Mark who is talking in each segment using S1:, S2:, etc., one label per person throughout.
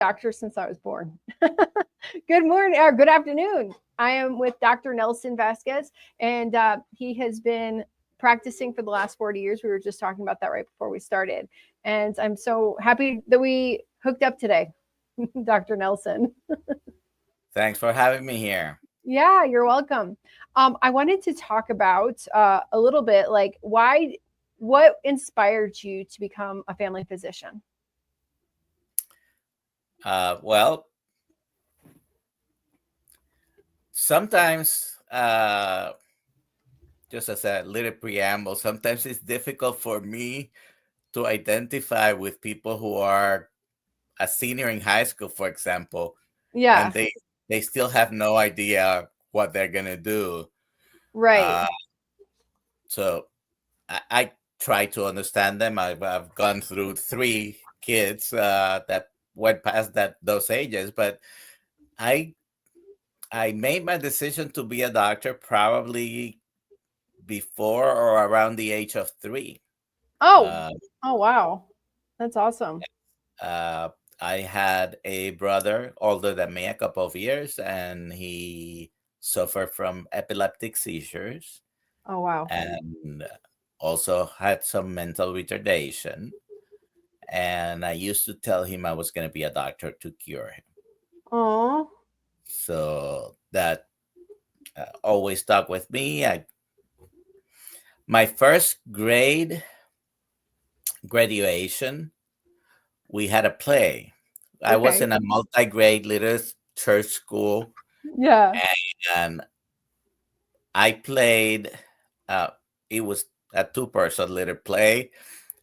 S1: doctor since I was born. Good morning or good afternoon. I am with Dr. Nelson Vasquez, and he has been practicing for the last 40 years. We were just talking about that right before we started. And I'm so happy that we hooked up today, Dr. Nelson.
S2: Thanks for having me here.
S1: Yeah, you're welcome. I wanted to talk about a little bit like what inspired you to become a family physician?
S2: Well, sometimes, just as a little preamble, sometimes it's difficult for me to identify with people who are a senior in high school, for example,
S1: Yeah,
S2: and they still have no idea what they're gonna do.
S1: right.
S2: Uh, so I try to understand them. I've gone through three kids that went past those ages, but I I made my decision to be a doctor probably before or around the age of 3.
S1: Oh,
S2: Uh,
S1: oh wow. That's awesome.
S2: uh, I had a brother older than me a couple of years, and he suffered from epileptic seizures
S1: Oh wow.
S2: and also had some mental retardation. And I used to tell him I was going to be a doctor to cure him.
S1: Oh,
S2: So that always stuck with me. My first graduation, we had a play. I was
S1: okay.
S2: in a multi-grade little church school,
S1: Yeah.
S2: and I played. Uh, it was a two-person little play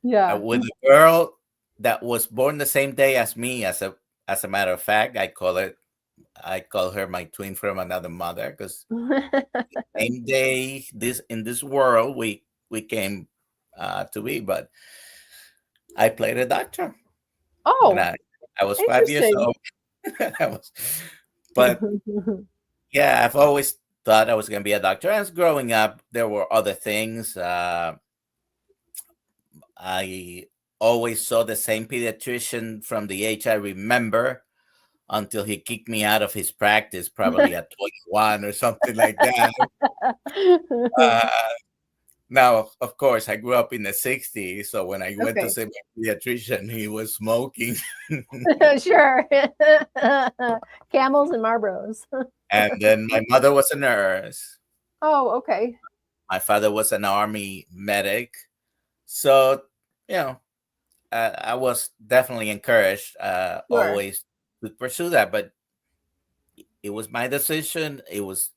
S1: Yeah.
S2: with a girl that was born the same day as me. As a matter of fact, I call her my twin from another mother because same day this in this world we came to be. But I played a doctor when
S1: Oh,
S2: I was 5 years
S1: interesting.
S2: old. I was, but yeah, I've always thought I was going to be a doctor. As growing up, there were other things. I always saw the same pediatrician from the age I remember until he kicked me out of his practice, probably at 21 or something like that. Uh, Now, of course, I grew up in the 60s. So when I went to
S1: Okay.
S2: see my pediatrician, he was smoking.
S1: Sure. Camels and Marlboros.
S2: And then my mother was a nurse.
S1: Oh, okay.
S2: My father was an army medic. So, you know, I was definitely encouraged
S1: Sure.
S2: always to pursue that. But it was my decision. It was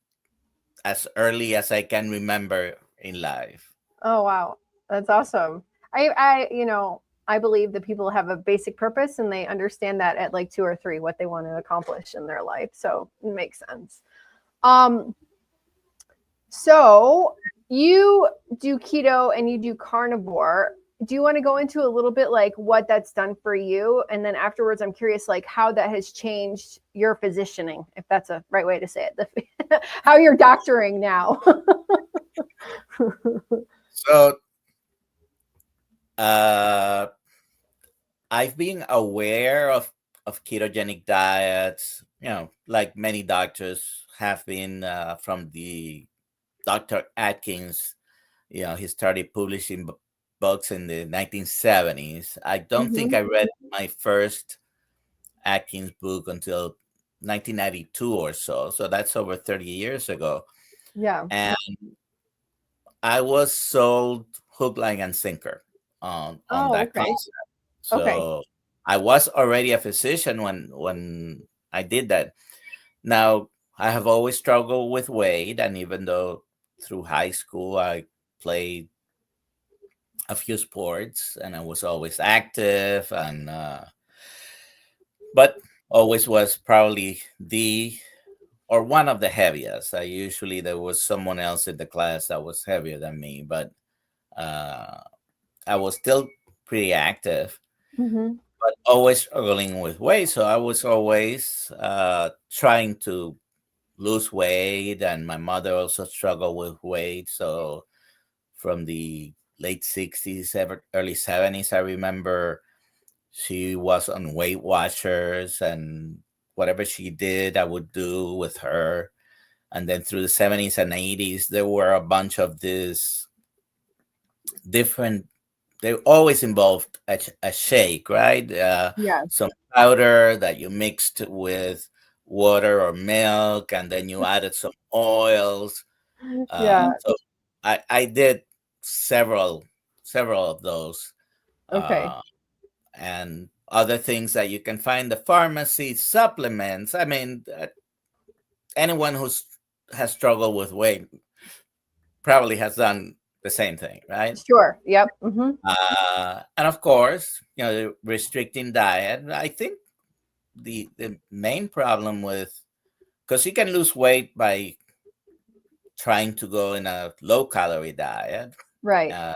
S2: as early as I can remember in life.
S1: Oh, wow. That's awesome. I believe that people have a basic purpose and they understand that at like two or three, what they want to accomplish in their life. So it makes sense. Um, so you do keto and you do carnivore. Do you want to go into a little bit like what that's done for you? And then afterwards, I'm curious like how that has changed your positioning, if that's a right way to say it, how you're doctoring now.
S2: So uh, I've been aware of ketogenic diets, like many doctors have been from the Dr. Atkins. He started publishing books in the 1970s. I don't think
S1: Hmm.
S2: I read my first Atkins book until 1992 or so. So that's over 30 years ago.
S1: Yeah.
S2: And I was sold hook, line, and sinker on
S1: Oh,
S2: that
S1: okay.
S2: concept.
S1: Okay.
S2: So I was already a physician when I did that. Now I have always struggled with weight, and even though through high school I played a few sports and I was always active, and but always was probably the or one of the heaviest. I usually there was someone else in the class that was heavier than me, but uh, I was still pretty active,
S1: Hmm.
S2: but always struggling with weight. So I was always trying to lose weight, and my mother also struggled with weight. So from the late 60s, early 70s, I remember She was on Weight Watchers, and whatever she did, I would do with her. And then through the 70s and 80s, there were a bunch of these different, they always involved a shake, right?
S1: Yeah.
S2: Some powder that you mixed with water or milk, and then you added some oils.
S1: Yeah.
S2: So I did several several of those,
S1: Okay.
S2: uh, and other things that you can find in the pharmacy, supplements. I mean, anyone who's has struggled with weight probably has done the same thing, right?
S1: Sure. Yep. Hmm.
S2: And of course, the restricting diet. I think the main problem with, because you can lose weight by trying to go in a low calorie diet,
S1: Right.
S2: uh,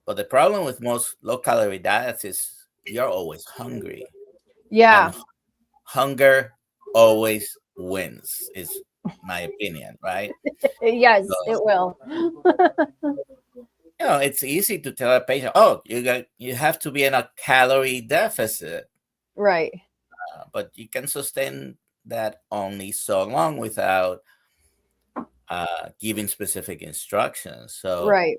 S2: but the problem with most low calorie diets is you're always hungry, and
S1: Yeah.
S2: hunger always wins. Is my opinion, right? So,
S1: Yes, it will.
S2: it's easy to tell a patient, "Oh, you have to be in a calorie deficit,"
S1: Right.
S2: but you can sustain that only so long without giving specific instructions. So,
S1: Right.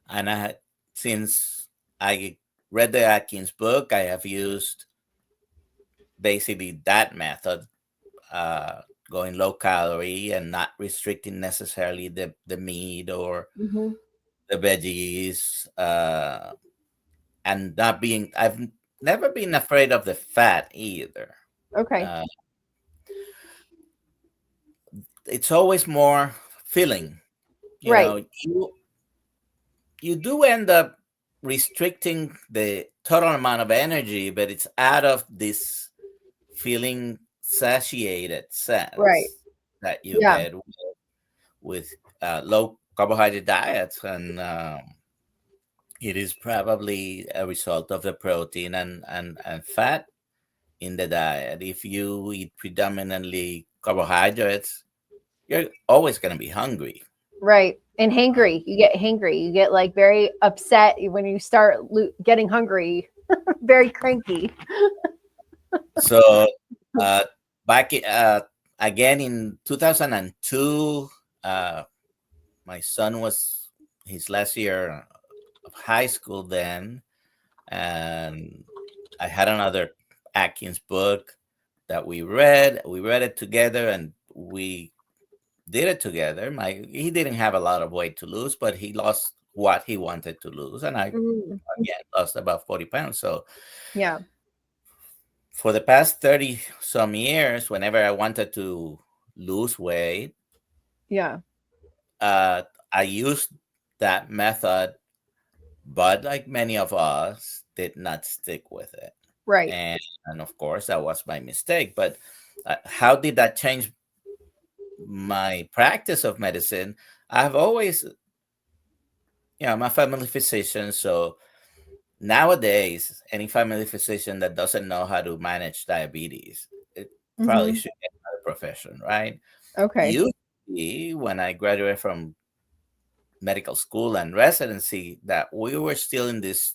S2: and since I read the Atkins book, I have used basically that method, uh, going low calorie and not restricting necessarily the meat or
S1: Hmm.
S2: the veggies, and not being. I've never been afraid of the fat either.
S1: Okay.
S2: Uh, it's always more filling.
S1: Right.
S2: You do end up restricting the total amount of energy, but it's out of this feeling satiated
S1: Right.
S2: sense that you
S1: Yeah.
S2: get with low carbohydrate diets, and it is probably a result of the protein and fat in the diet. If you eat predominantly carbohydrates, you're always going to be hungry.
S1: Right. And hangry. You get hangry. You get like very upset when you start getting hungry, very cranky.
S2: So, uh, back again in 2002, uh, my son was his last year of high school then, and I had another Atkins book that we read. We read it together, and we did it together. He didn't have a lot of weight to lose, but he lost what he wanted to lose, and I
S1: Mm.
S2: again lost about 40 pounds. So
S1: Yeah.
S2: for the past 30 some years, whenever I wanted to lose weight,
S1: Yeah.
S2: uh, I used that method, but like many of us, did not stick with it.
S1: Right.
S2: And of course, that was my mistake. But how did that change my practice of medicine? I've always, I'm a family physician. So nowadays, any family physician that doesn't know how to manage diabetes, it probably
S1: Hmm.
S2: should get another profession, right?
S1: Okay.
S2: Usually, when I graduated from medical school and residency, that we were still in this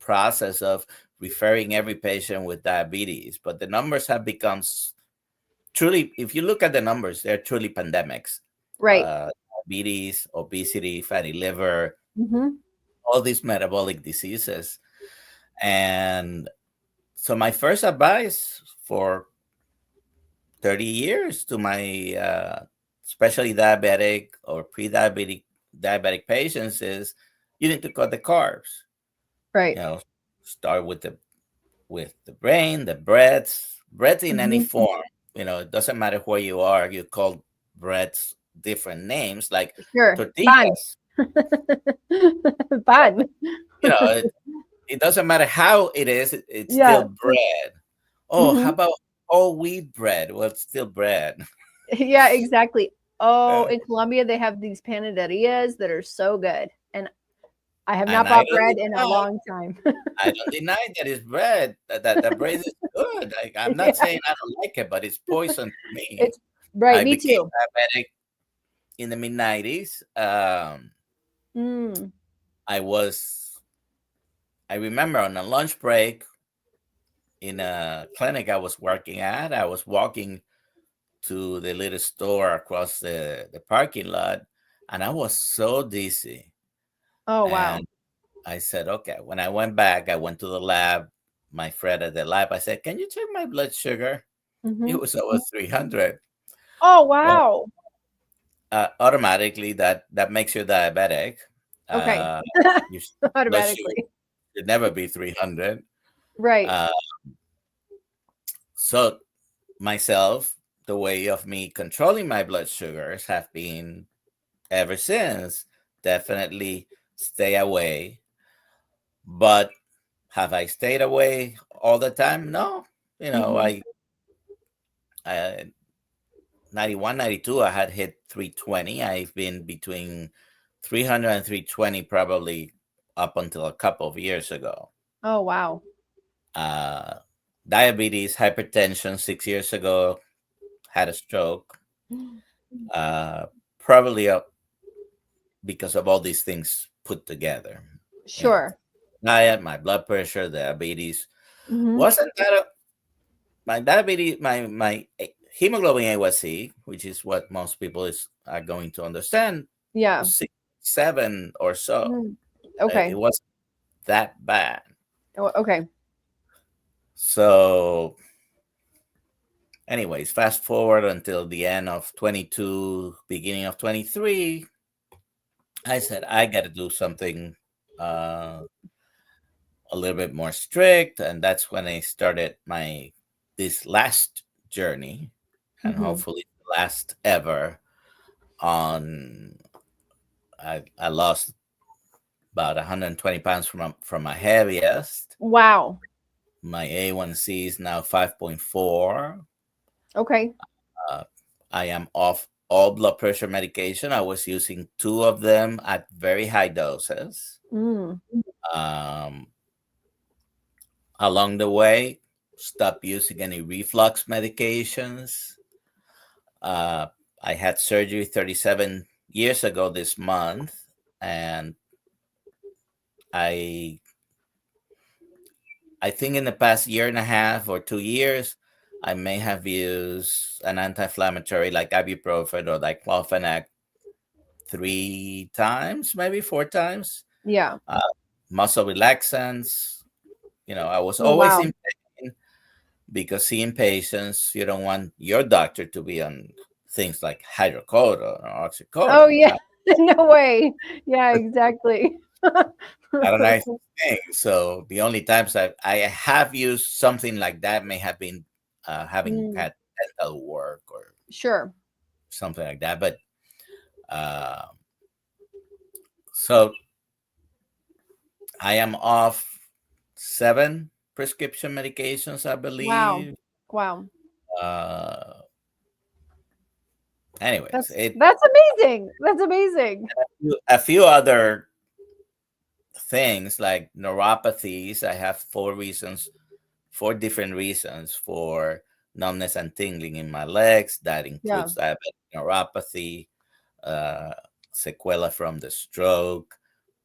S2: process of referring every patient with diabetes, but the numbers have become truly, if you look at the numbers, they're truly pandemics.
S1: Right.
S2: Diabetes, obesity, fatty liver,
S1: Hmm.
S2: all these metabolic diseases. And so my first advice for 30 years to my especially diabetic or pre-diabetic patients is you need to cut the carbs.
S1: Right.
S2: You know, start with the brain, the breads in any
S1: Hmm.
S2: form. It doesn't matter where you are. You call breads different names like
S1: Sure. Fun.
S2: tortillas.
S1: Fun.
S2: You know, it doesn't matter how it is. It's still
S1: Yeah.
S2: bread. Oh, how
S1: Hmm.
S2: about whole wheat bread? Well, it's still bread.
S1: Yeah, exactly. Oh,
S2: Uh,
S1: in Colombia, they have these panaderias that are so good. And I have
S2: and
S1: not bought bread in a long time.
S2: I don't deny that it's bread. That bread is good. I'm not
S1: Yeah,
S2: saying I don't like it, but it's poison to me.
S1: it's right.
S2: I
S1: Me
S2: became
S1: too.
S2: diabetic in the mid 90s.
S1: Mm.
S2: I was I remember on a lunch break in a clinic I was working at, I was walking to the little store across the parking lot, and I was so dizzy.
S1: Oh, wow.
S2: And I said, okay. When I went back, I went to the lab. My friend at the lab, I said, can you check my blood sugar? It
S1: Hmm.
S2: was over 300.
S1: Oh,
S2: Well,
S1: wow.
S2: automatically that makes you diabetic.
S1: Okay.
S2: Uh, your blood sugar
S1: Automatically.
S2: should never be 300.
S1: Right.
S2: Uh, so myself, the way of me controlling my blood sugars have been ever since definitely stay away. But have I stayed away all the time? No. You know,
S1: Hmm.
S2: I 91, 92, I had hit 320. I've been between 300 and 320 probably up until a couple of years ago.
S1: Oh, wow.
S2: Uh, Diabetes, hypertension 6 years ago, had a stroke. Uh, Probably because of all these things put together. You know,
S1: Sure.
S2: diet, my blood pressure, diabetes.
S1: Hmm.
S2: Wasn't that my diabetes, my hemoglobin A1C, which is what most people are going to understand,
S1: Yeah.
S2: was 7 or so.
S1: Mm. Okay.
S2: It wasn't that bad.
S1: Oh, okay.
S2: So, anyways, fast forward until the end of 22, beginning of 23, I said I got to do something uh, a little bit more strict, and that's when I started my this last journey, and
S1: Hmm.
S2: hopefully the last ever. On I lost about 120 pounds from my heaviest.
S1: Wow.
S2: My A1C is now 5.4.
S1: Okay.
S2: Uh, I am off all blood pressure medication. I was using two of them at very high doses.
S1: Mm.
S2: Um, Along the way, stop using any reflux medications. Uh, I had surgery 37 years ago this month, and I I think in the past year and a half or 2 years, I may have used an anti-inflammatory like ibuprofen or diclofenac 3 times, maybe 4 times.
S1: Yeah.
S2: Uh, Muscle relaxants. You know, I was
S1: Oh,
S2: always
S1: wow.
S2: in pain because seeing patients, you don't want your doctor to be on things like hydrocodone or
S1: Oh,
S2: oxycodone.
S1: yeah. No way. Yeah, exactly.
S2: Not a nice thing. So the only times I have used something like that may have been having
S1: Mm.
S2: had dental work or
S1: Sure.
S2: something like that. But uh, so I am off 7 prescription medications, I
S1: Wow.
S2: believe.
S1: Wow.
S2: Uh, Anyways,
S1: That's amazing. That's amazing.
S2: a few other things like neuropathies. I have 4 reasons, 4 different reasons for numbness and tingling in my legs. That
S1: Yeah.
S2: includes diabetic neuropathy, uh, sequela from the stroke,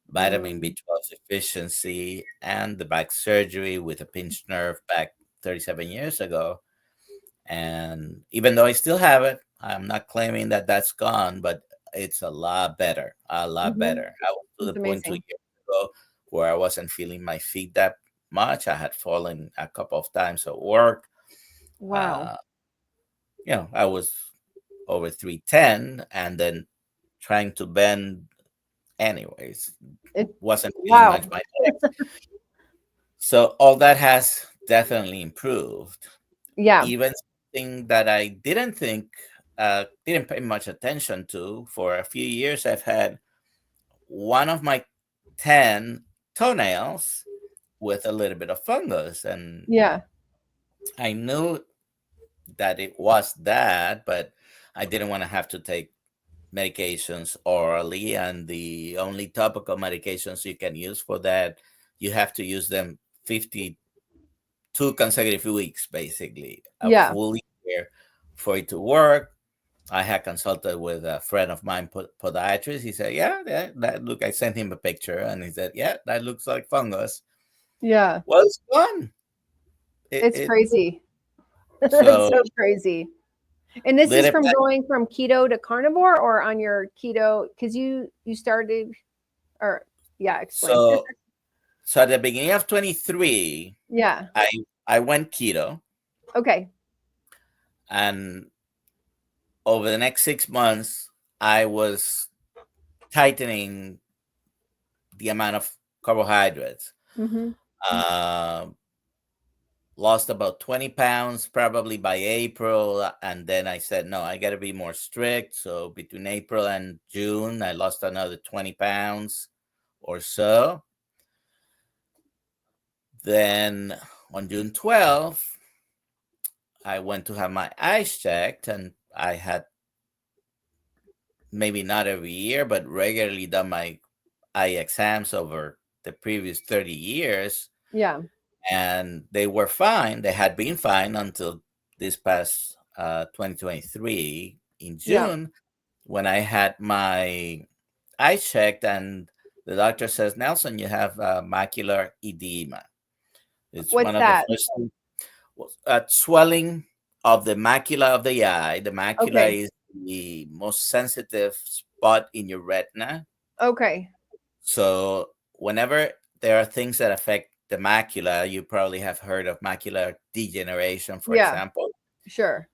S2: vitamin
S1: Mm.
S2: B12 deficiency, and the back surgery with a pinched nerve back 37 years ago. And even though I still have it, I'm not claiming that that's gone, but it's a lot better, a lot
S1: Hmm.
S2: better. I was to the
S1: It's
S2: point two
S1: amazing.
S2: years ago where I wasn't feeling my feet that much. I had fallen a couple of times at work.
S1: Wow.
S2: Uh, I was over 310 and then trying to bend anyways,
S1: It
S2: wasn't feeling much
S1: wow.
S2: my legs. So all that has definitely improved.
S1: Yeah.
S2: Even something that I didn't think, didn't pay much attention to for a few years, I've had one of my 10 toenails with a little bit of fungus. And
S1: Yeah.
S2: I knew that it was that, but I didn't want to have to take medications orally. And the only topical medications you can use for that, you have to use them 52 consecutive weeks, basically, a
S1: Yeah.
S2: full year for it to work. I had consulted with a friend of mine, podiatrist. He said, "Yeah, that look." I sent him a picture, and he said, "Yeah, that looks like fungus."
S1: Yeah.
S2: Well, it's fun.
S1: It's
S2: It
S1: crazy. It's
S2: so
S1: so crazy. And this is
S2: little
S1: from
S2: bit.
S1: going from keto to carnivore or on your keto because you started or yeah, explain.
S2: So so at the beginning of 23,
S1: Yeah.
S2: I I went keto,
S1: Okay.
S2: and over the next 6 months, I was tightening the amount of carbohydrates.
S1: Mm-hmm.
S2: Uh, Lost about 20 pounds probably by April. And then I said, no, I got to be more strict. So between April and June, I lost another 20 pounds or so. Then on June 12th, I went to have my eyes checked, and I had maybe not every year, but regularly done my eye exams over the previous 30 years.
S1: Yeah.
S2: And they were fine. They had been fine until this past 2023 in
S1: Yeah.
S2: June, when I had my eyes checked, and the doctor says, Nelson, you have macular edema. It's
S1: What's
S2: one of the
S1: that?
S2: first swelling of the macula of the eye. The macula
S1: Okay.
S2: is the most sensitive spot in your retina.
S1: Okay.
S2: So whenever there are things that affect the macula, you probably have heard of macular degeneration, for
S1: Yeah.
S2: example.
S1: Sure.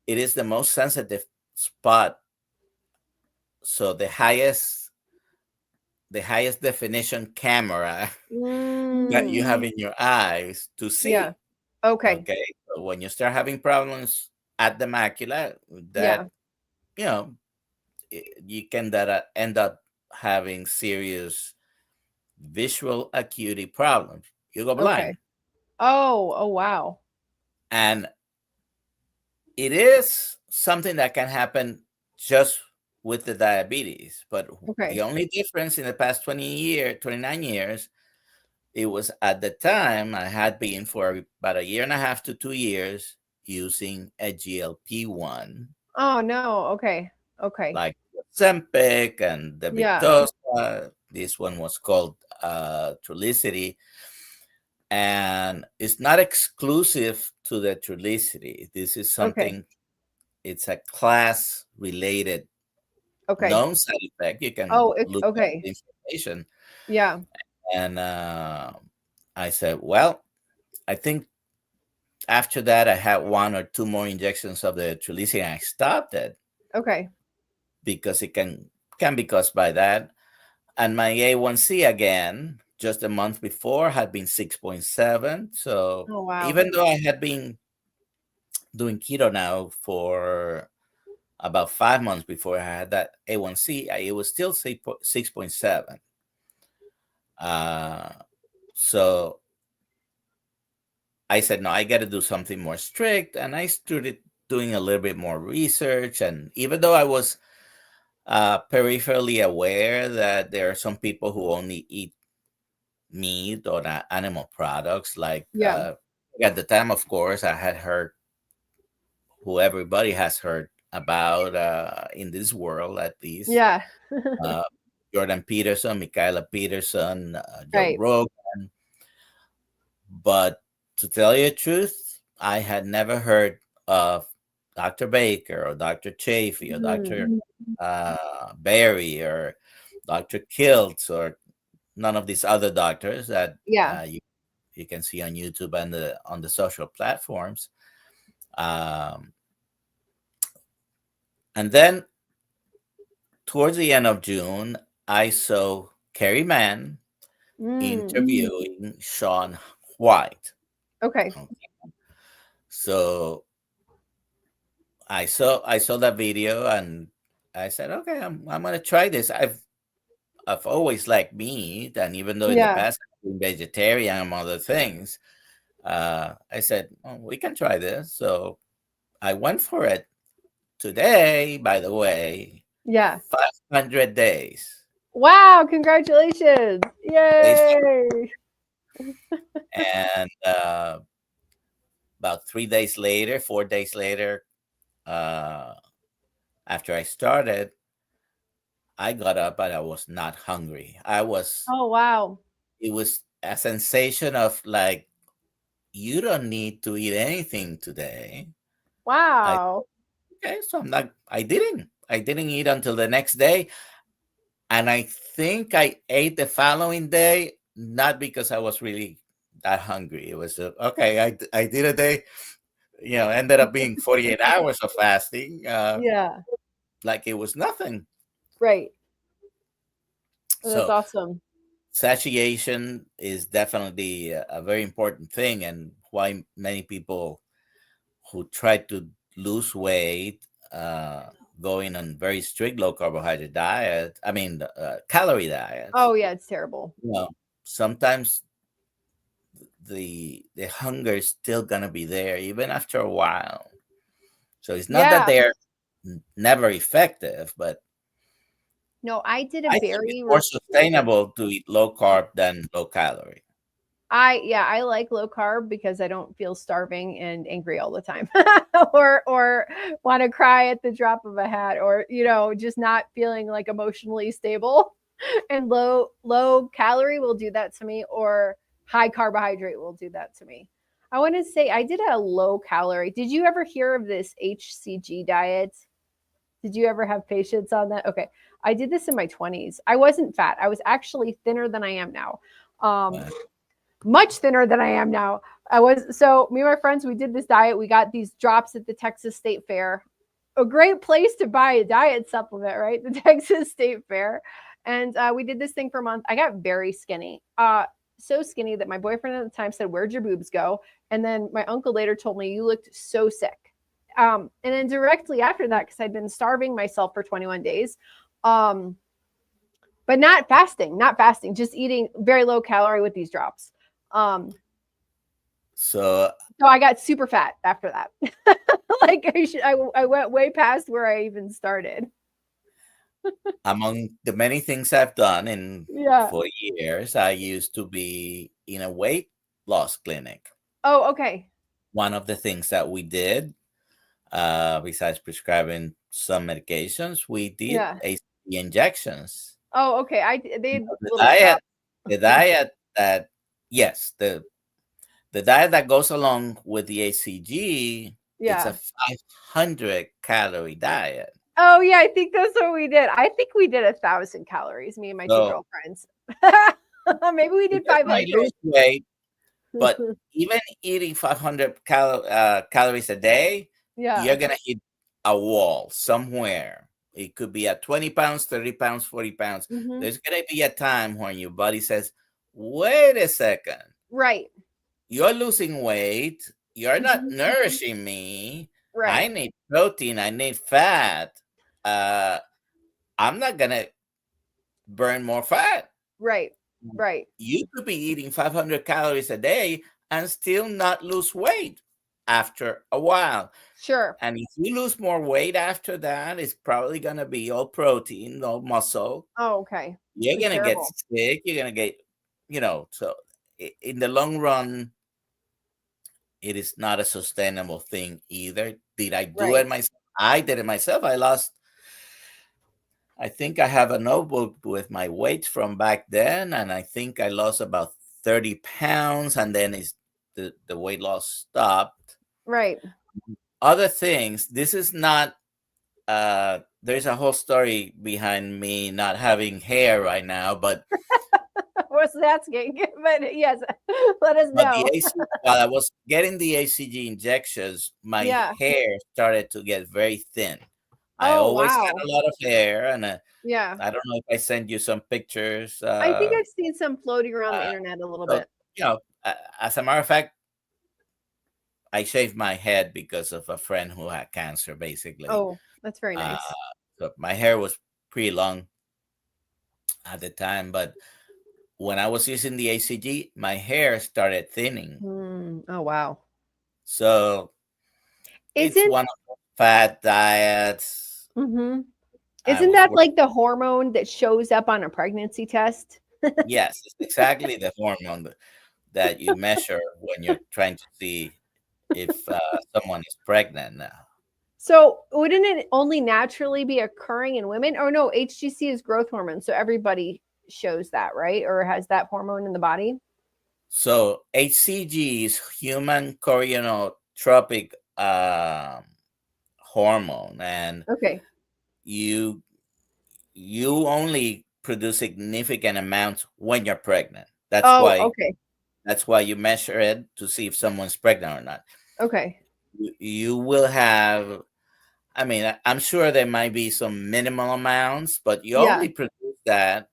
S2: It is the most sensitive spot. So the highest definition camera that you
S1: Mm.
S2: have in your eyes to
S1: Yeah.
S2: see.
S1: Okay.
S2: Okay. So when you start having problems at the macula,
S1: Yeah.
S2: that, you know, you can end up having serious visual acuity problems. You go
S1: Okay.
S2: blind.
S1: Oh, oh wow.
S2: And it is something that can happen just with the diabetes. But the
S1: Okay.
S2: only difference in the past 29 years, it was at the time I had been for about a year and a half to 2 years using a GLP-1,
S1: Oh no. Okay. Okay.
S2: like Zempic and the
S1: Yeah.
S2: Victoza. This one was called Trulicity. And it's not exclusive to the Trulicity. This is
S1: Okay.
S2: something, it's a class related
S1: Okay.
S2: known side effect. You can
S1: Oh,
S2: look up
S1: okay.
S2: the information.
S1: Yeah.
S2: And I said, well, I think after that, I had one or two more injections of the Trulicity, and I stopped it
S1: Okay.
S2: because it can be caused by that. And my A1C again, just a month before, had been 6.7. So
S1: Oh wow.
S2: even though I had been doing keto now for about 5 months before I had that A1C, it was still 6.7. Uh, so I said, no, I got to do something more strict. And I started doing a little bit more research. And even though I was peripherally aware that there are some people who only eat meat or animal products, like
S1: Yeah.
S2: at the time, of course, I had heard, who everybody has heard about in this world, at least,
S1: Yeah.
S2: uh, Jordan Peterson, Michaela Peterson, Joe
S1: Right.
S2: Rogan. But to tell you the truth, I had never heard of Dr. Baker or Dr. Chafee or
S1: Mm.
S2: Dr. Barry or Dr. Kiltz, or none of these other doctors that
S1: Yeah.
S2: you can see on YouTube and on the social platforms. Um, and then towards the end of June, I saw Kerry Mann
S1: Mm.
S2: interviewing Sean White.
S1: Okay.
S2: Okay. So I saw that video, and I said, okay, I'm gonna try this. I've always liked meat, and even though in the
S1: Yeah.
S2: past I've been vegetarian and other things, I said, oh, we can try this. So I went for it. Today, by the way,
S1: Yeah.
S2: 500 days.
S1: Wow, congratulations.
S2: Days,
S1: Yay.
S2: and about 3 days later, 4 days later, uh, after I started, I got up and I was not hungry.
S1: Oh wow.
S2: It was a sensation of like, you don't need to eat anything today. I
S1: Wow.
S2: Okay, so I didn't eat until the next day, and I think I ate the following day, not because I was really that hungry. It was okay. I did a day, ended up being 48 hours of fasting,
S1: Yeah.
S2: like it was nothing.
S1: Right. That's
S2: So
S1: awesome.
S2: satiation is definitely a very important thing, and why many people who try to lose weight, uh, going on very strict low carbohydrate diet, I mean, calorie diets,
S1: Oh yeah, it's terrible.
S2: you know, sometimes the hunger is still gonna be there even after a while. So it's not that
S1: Yeah.
S2: they're never effective, but
S1: No, I did a
S2: I think it's
S1: very
S2: more sustainable to eat low carb than low calorie.
S1: I like low carb because I don't feel starving and angry all the time. or want to cry at the drop of a hat, or just not feeling like emotionally stable. And low calorie will do that to me, or high carbohydrate will do that to me. I want to say I did a low calorie. Did you ever hear of this HCG diet? Did you ever have patients on that? Okay. I did this in my 20s. I wasn't fat. I was actually thinner than I am now. Um,
S2: Uh,
S1: much thinner than I am now. Me and my friends, we did this diet. We got these drops at the Texas State Fair. A great place to buy a diet supplement, right? The Texas State Fair. And we did this thing for a month. I got very skinny. So skinny that my boyfriend at the time said, "Where'd your boobs go?" And then my uncle later told me, "You looked so sick." And then directly after that, because I'd been starving myself for 21 days, um, but not fasting, just eating very low calorie with these drops. Um,
S2: so
S1: so I got super fat after that. Like I went way past where I even started.
S2: among the many things I've done in
S1: Yeah.
S2: 40 years, I used to be in a weight loss clinic.
S1: Oh, okay.
S2: One of the things that we did, besides prescribing some medications, we did
S1: Yeah.
S2: ACT injections.
S1: Oh, okay. They
S2: You
S1: had
S2: know,
S1: little drops.
S2: the diet that, yes, the diet that goes along with the ACG, it's a
S1: Yeah.
S2: 500 calorie diet.
S1: Oh, yeah. I think that's what we did. I think we did 1,000 calories. Me and my two
S2: So
S1: girlfriends. Maybe we
S2: you
S1: did
S2: just might
S1: 500.
S2: lose weight, but even eating 500 calories a day, you're
S1: Yeah.
S2: gonna hit a wall somewhere. It could be at 20 pounds, 30 pounds, 40 pounds.
S1: Hmm.
S2: There's gonna be a time when your body says, wait a second,
S1: Right.
S2: you're losing weight, you're not
S1: Hmm.
S2: nourishing me. I
S1: Right.
S2: need protein, I need fat. Uh, I'm not gonna burn more fat.
S1: Right. Right.
S2: You could be eating 500 calories a day and still not lose weight after a while.
S1: Sure.
S2: And if you lose more weight after that, it's probably going to be all protein, all muscle.
S1: Oh, okay.
S2: You're
S1: That's
S2: going to get
S1: terrible.
S2: sick. You're going to get, so in the long run, it is not a sustainable thing either. Did I do
S1: Right.
S2: it myself? I did it myself. I think I have a notebook with my weights from back then, and I think I lost about 30 pounds, and then the weight loss stopped.
S1: Right.
S2: Other things, this is not, there's a whole story behind me not having hair right now, but
S1: What's that asking? But yes, let us know.
S2: while I was getting the ACG injections, my
S1: Yeah.
S2: hair started to get very thin. I
S1: Oh,
S2: always had
S1: wow.
S2: a lot of hair, and
S1: Yeah.
S2: I don't know if I sent you some pictures.
S1: I think I've seen some floating around the
S2: Uh,
S1: internet a little
S2: So,
S1: bit.
S2: as a matter of fact, I shaved my head because of a friend who had cancer, basically.
S1: Oh, that's very
S2: Uh,
S1: nice.
S2: so my hair was pretty long at the time, but when I was using the ACG, my hair started thinning.
S1: Oh, wow.
S2: So it's
S1: Isn't
S2: one of the fat diets.
S1: mhm.
S2: I
S1: Isn't
S2: was
S1: that
S2: working.
S1: like the hormone that shows up on a pregnancy test?
S2: Yes, it's exactly the hormone that you measure when you're trying to see if someone is pregnant now.
S1: So, wouldn't it only naturally be occurring in women? Or no, HGC is growth hormone, so everybody shows that, right? Or has that hormone in the body?
S2: So HCG is human chorianotropic hormone, and
S1: Okay.
S2: you you only produce significant amounts when you're pregnant.
S1: Oh, okay.
S2: That's why you measure it to see if someone's pregnant or not.
S1: Okay.
S2: You will have, I mean, I'm sure there might be some minimal amounts, but you
S1: Yeah.
S2: only produce that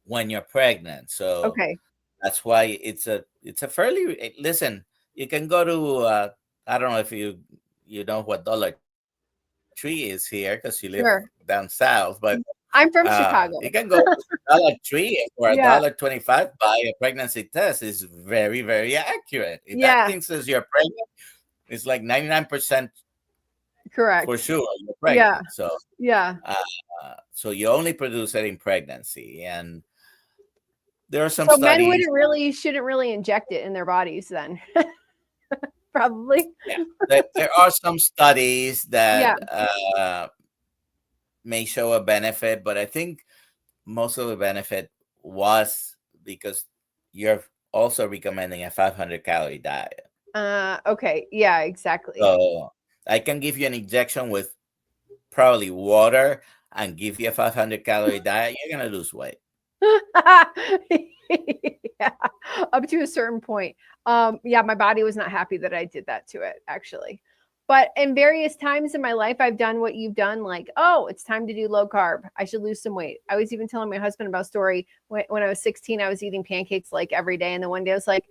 S2: when you're pregnant. So
S1: Okay.
S2: that's why it's a fairly listen. You can go to I don't know if you know what Dollar Tree is here because you live down
S1: Sure.
S2: south, but
S1: I'm
S2: you
S1: from
S2: can go
S1: Chicago.
S2: to Dollar Tree and for a dollar
S1: Yeah.
S2: 25 buy a pregnancy test is very very accurate. If that
S1: Yeah.
S2: thing says you're pregnant, it's like 99% for
S1: Correct.
S2: sure you're
S1: Yeah.
S2: pregnant. So
S1: Yeah.
S2: so you only produce it in pregnancy, and there are some
S1: So men
S2: studies.
S1: wouldn't really shouldn't really inject it in their bodies then. Probably.
S2: Yeah, there are some studies
S1: Yeah.
S2: that may show a benefit, but I think most of the benefit was because you're also recommending a 500-calorie diet.
S1: Okay. Yeah, exactly.
S2: So I can give you an injection with probably water and give you a 500-calorie diet. You're gonna lose weight.
S1: Yeah. Up to a certain point. Yeah, my body was not happy that I did that to it, actually. But in various times in my life, I've done what you've done, like, oh, it's time to do low carb. I should lose some weight. I was even telling my husband about a story when I was 16, I was eating pancakes like every day. And then one day I was like,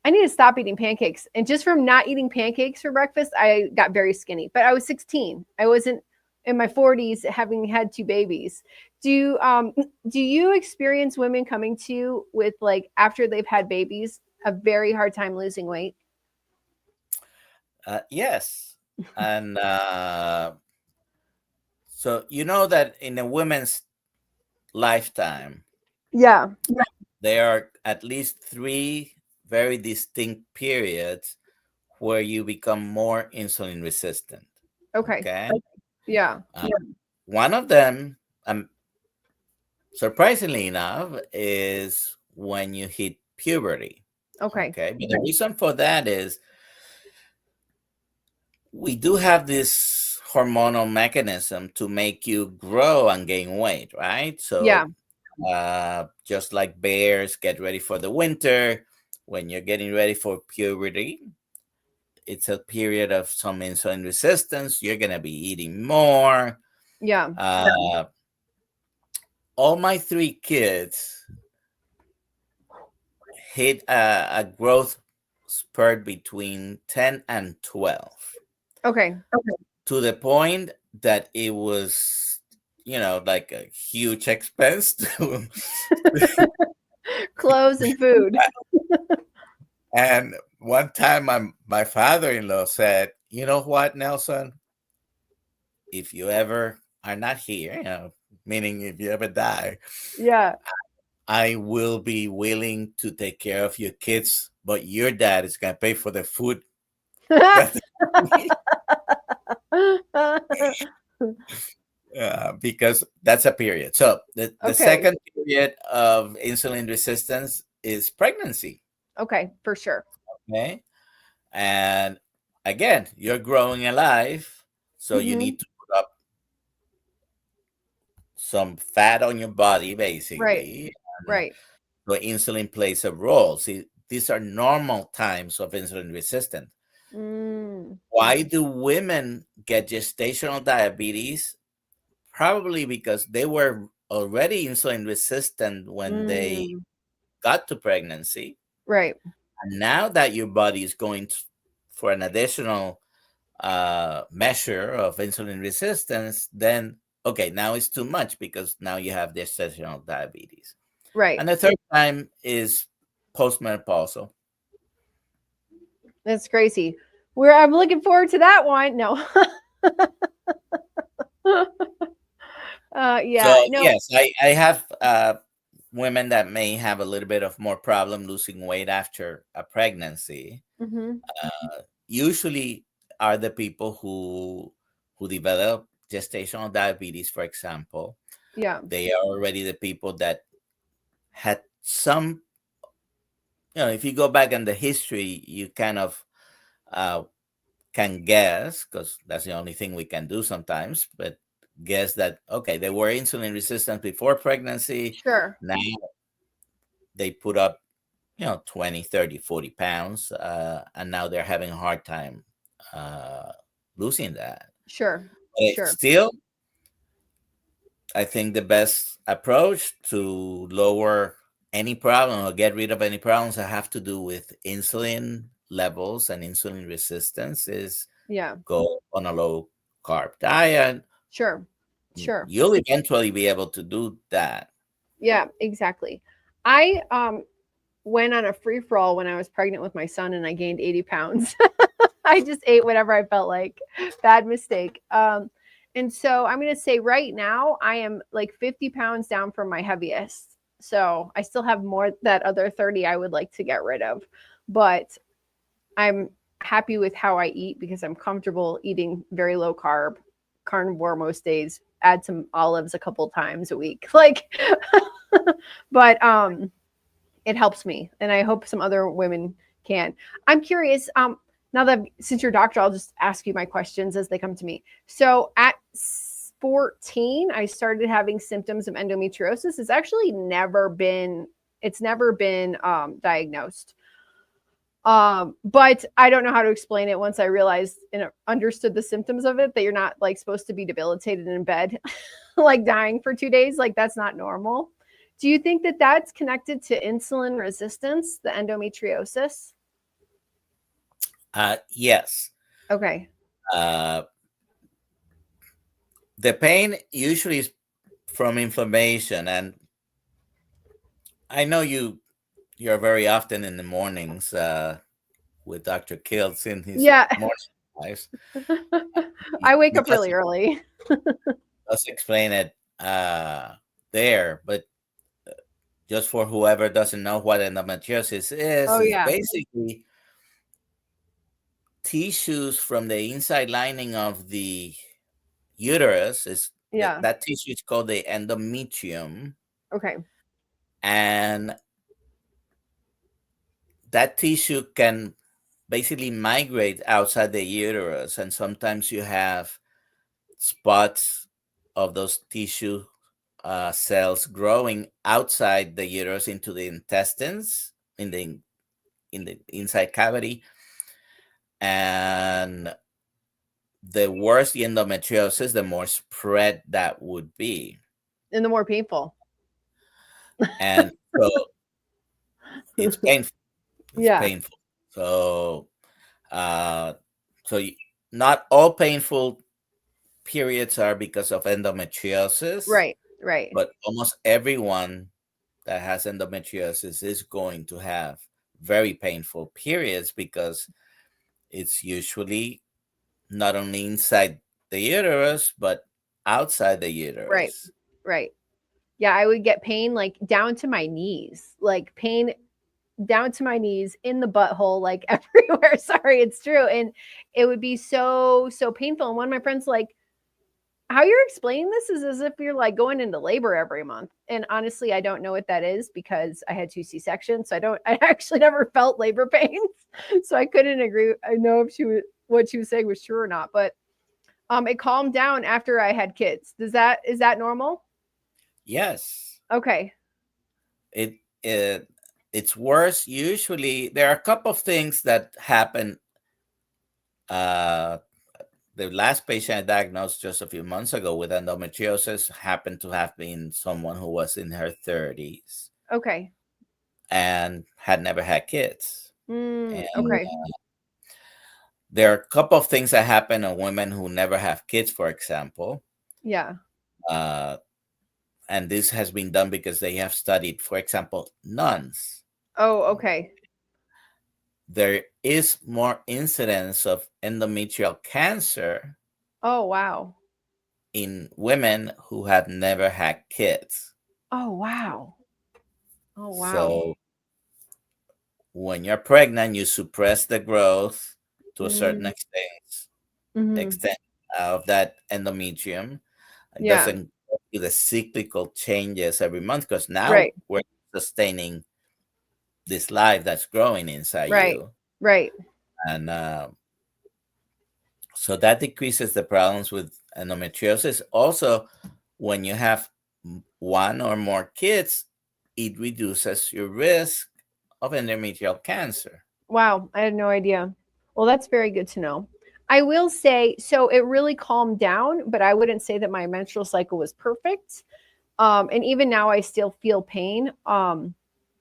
S1: I need to stop eating pancakes. And just from not eating pancakes for breakfast, I got very skinny. But I was 16. I wasn't in my 40s having had two babies. Do you experience women coming to you with, like, after they've had babies, a very hard time losing weight?
S2: Yes, and so you know that in a woman's lifetime,
S1: Yeah.
S2: there are at least three very distinct periods where you become more insulin resistant.
S1: Okay.
S2: Okay.
S1: Yeah.
S2: Uh, one of them, surprisingly enough, is when you hit puberty.
S1: Okay.
S2: Okay. But the reason for that is we do have this hormonal mechanism to make you grow and gain weight, right?
S1: Yeah.
S2: So, just like bears get ready for the winter, when you're getting ready for puberty, it's a period of some insulin resistance. You're going to be eating more.
S1: Yeah.
S2: Uh, all my three kids hit a growth spurt between 10 and 12
S1: Okay.
S2: to the point that it was, like a huge expense to,
S1: Clothes and food.
S2: and one time my father-in-law said, you know what, Nelson, if you ever are not here, meaning if you ever die,
S1: Yeah.
S2: I will be willing to take care of your kids, but your dad is going to pay for the food. That because that's a period. So the
S1: Okay.
S2: second period of insulin resistance is pregnancy.
S1: Okay. For sure.
S2: Okay. And again, you're growing alive. So you
S1: Hmm.
S2: need to put up some fat on your body,
S1: Right.
S2: basically. And
S1: Right.
S2: so insulin plays a role. See, these are normal times of insulin resistance.
S1: Mm,
S2: Why do women get gestational diabetes? Probably because they were already insulin resistant when they
S1: mm,
S2: got to pregnancy.
S1: right.
S2: And now that your body is going for an additional measure of insulin resistance, then okay, now it's too much because now you have gestational diabetes.
S1: Right.
S2: And the third time is postmenopausal.
S1: That's crazy. I'm looking forward to that one. No.
S2: So
S1: Yeah. No.
S2: yes, I have women that may have a little bit of more problem losing weight after a pregnancy.
S1: Hmm.
S2: Usually are the people who develop gestational diabetes, for example.
S1: Yeah.
S2: They are already the people that had some if you go back in the history, you kind of uh, can guess, because that's the only thing we can do sometimes, but guess that, okay, they were insulin resistant before pregnancy.
S1: Sure.
S2: Now they put up, 20, 30, 40 pounds, and now they're having a hard time uh, losing that.
S1: Sure.
S2: But
S1: Sure.
S2: still, I think the best approach to lower any problem or get rid of any problems that have to do with insulin levels and insulin resistance is
S1: Yeah.
S2: go on a low carb diet.
S1: Sure. Sure.
S2: You'll eventually be able to do that.
S1: Yeah, exactly. I went on a free for all when I was pregnant with my son and I gained 80 pounds. I just ate whatever I felt like. Bad mistake. And so I'm going to say right now I am like 50 pounds down from my heaviest. So I still have more, that other 30 I would like to get rid of. But I'm happy with how I eat because I'm comfortable eating very low carb, carnivore most days, add some olives a couple times a week. Like, but it helps me, and I hope some other women can. I'm curious. Now that since you're a doctor, I'll just ask you my questions as they come to me. So at 14, I started having symptoms of endometriosis. It's never been diagnosed. But I don't know how to explain it once I realized and understood the symptoms of it, that you're not like supposed to be debilitated in bed, like dying for 2 days. Like that's not normal. Do you think that that's connected to insulin resistance, the endometriosis?
S2: Yes.
S1: Okay.
S2: Uh, the pain usually is from inflammation, and I know you're very often in the mornings with Dr. Kiltz in his
S1: Yeah.
S2: morning lives.
S1: I wake
S2: He
S1: up really early.
S2: does explain it there, but just for whoever doesn't know what endometriosis
S1: Oh
S2: is
S1: yeah.
S2: basically tissues from the inside lining of the uterus. Is
S1: Yeah.
S2: that tissue is called the endometrium,
S1: Okay.
S2: and that tissue can basically migrate outside the uterus, and sometimes you have spots of those tissue cells growing outside the uterus into the intestines in the inside cavity. And the worse the endometriosis, the more spread that would be.
S1: And the more painful.
S2: And so it's painful. It's
S1: Yeah.
S2: painful. So, uh, so not all painful periods are because of endometriosis,
S1: Right. Right.
S2: but almost everyone that has endometriosis is going to have very painful periods because it's usually not only inside the uterus, but outside the
S1: Right.
S2: uterus.
S1: Right. Yeah, I would get pain like down to my knees, like pain down to my knees in the butthole, like everywhere. Sorry, it's true. And it would be so painful. And one of my friends, like, how you're explaining this is as if you're like going into labor every month. And honestly, I don't know what that is because I had 2 C-sections. So I actually never felt labor pains. So I couldn't agree. I know if what she was saying was true or not, but it calmed down after I had kids. Is that normal?
S2: Yes,
S1: Okay.
S2: it, it it's worse. Usually, there are a couple of things that happen. Uh, the last patient I diagnosed just a few months ago with endometriosis happened to have been someone who was in her 30s
S1: Okay.
S2: and had never had kids. And
S1: Okay.
S2: there are a couple of things that happen in women who never have kids, for example.
S1: Yeah.
S2: Uh, and this has been done because they have studied, for example, nuns.
S1: Oh, okay.
S2: There is more incidence of endometrial cancer
S1: Oh, wow.
S2: in women who have never had kids.
S1: Oh, wow. Oh, wow.
S2: So when you're pregnant, you suppress the growth to a certain
S1: Mm, mhm.
S2: extent of that endometrium. It
S1: Yeah.
S2: doesn't go through the cyclical changes every month because now
S1: Right.
S2: we're sustaining this life that's growing inside
S1: Right.
S2: you.
S1: Right.
S2: And so that decreases the problems with endometriosis. Also, when you have one or more kids, it reduces your risk of endometrial cancer.
S1: Wow, I had no idea. Well, that's very good to know. I will say, so it really calmed down, but I wouldn't say that my menstrual cycle was perfect. And even now, I still feel pain.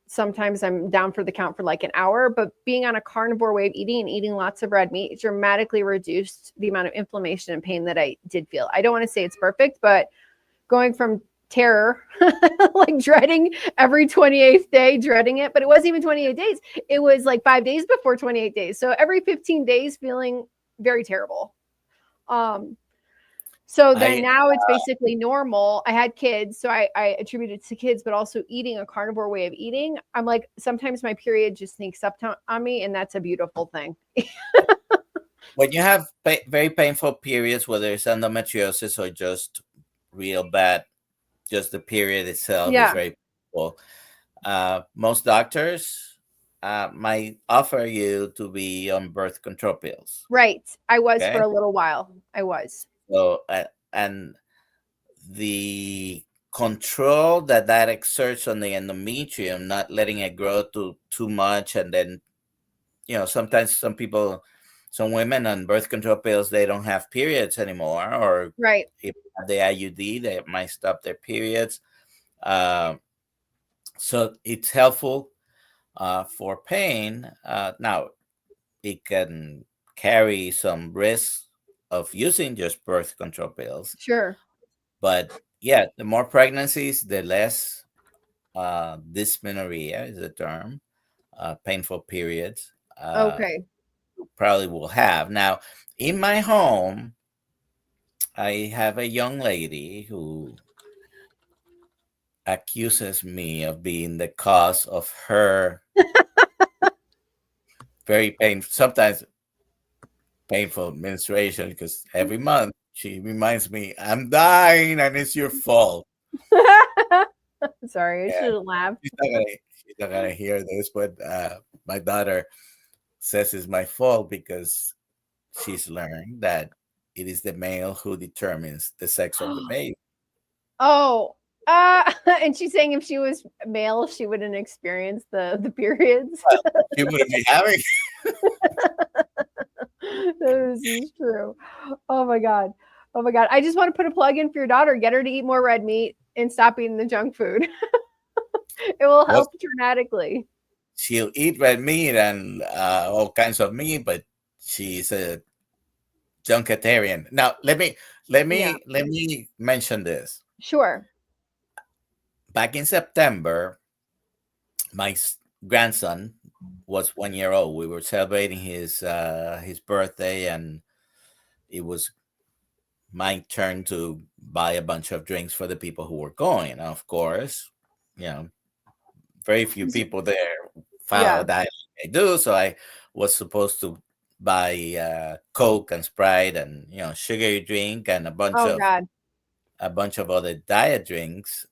S1: Sometimes I'm down for the count for like an hour, but being on a carnivore way of eating and eating lots of red meat dramatically reduced the amount of inflammation and pain that I did feel. I don't want to say it's perfect, but going from terror, like dreading every 28th day, dreading it, but it wasn't even 28 days. It was like 5 days before 28 days. So every 15 days feeling very terrible. Um, so then
S2: I
S1: now it's basically normal. I had kids, so I attribute it to kids, but also eating a carnivore way of eating. I'm like, sometimes my period just sneaks up on me, and that's a beautiful thing.
S2: when you have very painful periods, whether it's endometriosis or just real bad, just the period itself is
S1: Yeah,
S2: very painful. Most doctors might offer you to be on birth control pills.
S1: right. I was for
S2: Okay,
S1: a little while. I was.
S2: so and the control that that exerts on the endometrium, not letting it grow too much, and then sometimes some women on birth control pills, they don't have periods anymore, or
S1: Right.
S2: if they have the IUD, they might stop their periods. Uh, so it's helpful for pain. Now it can carry some risk of using just birth control pills,
S1: Sure.
S2: but yeah, the more pregnancies, the less dysmenorrhea is the term, painful periods.
S1: Okay.
S2: Probably will have. Now, in my home, I have a young lady who accuses me of being the cause of her very painful, sometimes painful menstruation, because every month she reminds me, I'm dying and it's your fault.
S1: Sorry, I
S2: Yeah,
S1: should have laughed.
S2: she's not gonna hear this, but my daughter says it's my fault because she's learned that it is the male who determines the sex of the baby.
S1: Oh, and she's saying if she was male, she wouldn't experience the periods.
S2: Well, she wouldn't be having.
S1: This is true. Oh my god. Oh my god. I just want to put a plug in for your daughter. Get her to eat more red meat and stop eating the junk food. It will
S2: Well,
S1: help dramatically.
S2: she'll eat red meat and all kinds of meat, but she's a junketarian. Now,
S1: Yeah.
S2: let me mention this.
S1: Sure.
S2: Back in September, my grandson was 1 year old. We were celebrating his birthday, and it was my turn to buy a bunch of drinks for the people who were going. Of course, you know, very few people there follow
S1: Yeah.
S2: that I do. So I was supposed to buy Coke and Sprite and sugary drink and
S1: Oh god.
S2: a bunch of other diet drinks.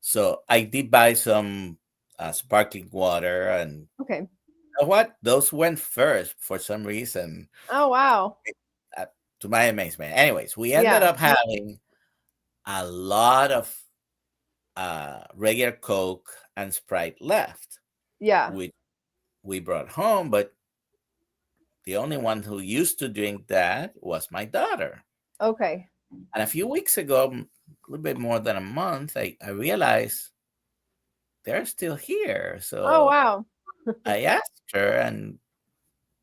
S2: So I did buy some sparkling water, and
S1: Okay.
S2: you know what? Those went first for some reason,
S1: Oh wow.
S2: uh, to my amazement. Anyways, we ended
S1: Yeah.
S2: up having a lot of regular Coke and Sprite left,
S1: Yeah.
S2: which we brought home, but the only one who used to drink that was my daughter.
S1: Okay.
S2: And a few weeks ago, a little bit more than a month, I realized they're still here.
S1: Oh
S2: So
S1: wow.
S2: I asked her, and